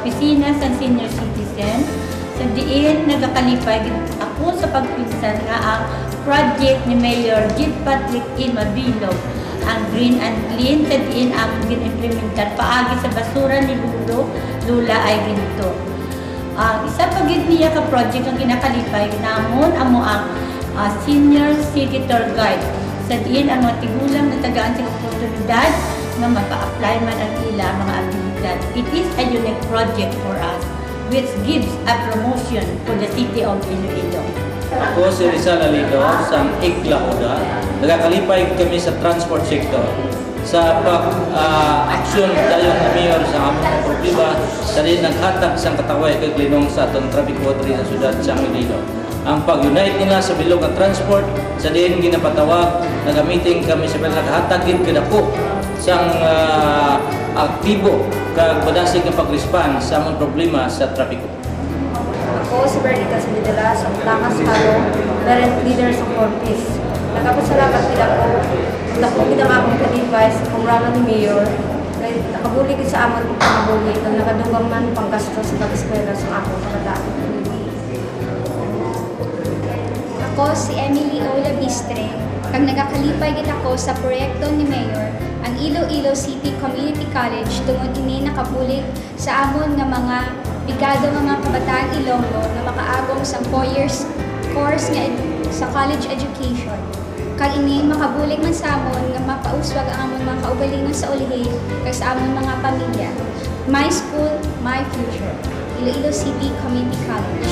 opisina sa senior citizen. Sa diin, nagakalipay ako sa pagpinsan nga ang project ni Mayor Jeep Patrick E. Mabilog, ang Green and Clean. Sa diin ang ginimplementar paagi sa basura ni Lula ay ginto. Isa pagid niya ka project ang ginakalipay namon amo ang senior city tour guide. Sa diin ang mga tigulang na tagaan sa oportunidad na mapa-apply man ang ila mga abilidad. It is a unique project for us which gives a promotion for the city of Iloilo. Ako si Rizal Alido sa ICLA Oda. Nagakalipay kami sa transport sector. Sa pag-aksyon dayon ng mayor sa among problema sa rin naghatag sa kataway kay Glinong sa atong traffic watery sa syudad sa Iloilo. Ang pag-unite nila sa bilog ng transport sa din ginapatawag, nagamiting kami sa naghatagin kadako sang aktibo kag badasig nga pag-respond sa among problema sa trapiko. Ako si Bernita Sabidala sa Lakas Halong, parent leader sa Corpus. Nagpasalamat din ako gid ang akong advice sa programa ni Mayor. Nakabulig sa amon pagkabulig ang nakadugang man panggasto sa pag-eskwela sa akong kabataan. Ako si Emily Ola Bistre, kag nagakalipay gid ako sa proyekto ni Mayor, ang Iloilo City Community College tungod ini nakabulig sa amon nga mga bigado nga mga kabataan Ilonggo na makaagom sa 4 years course nga sa college education. Kag ini makabulig man sa amon nga mapauswag ang amon mga kaugalingon sa ulihi kag sa amon mga pamilya. My school, my future. Iloilo City Community College.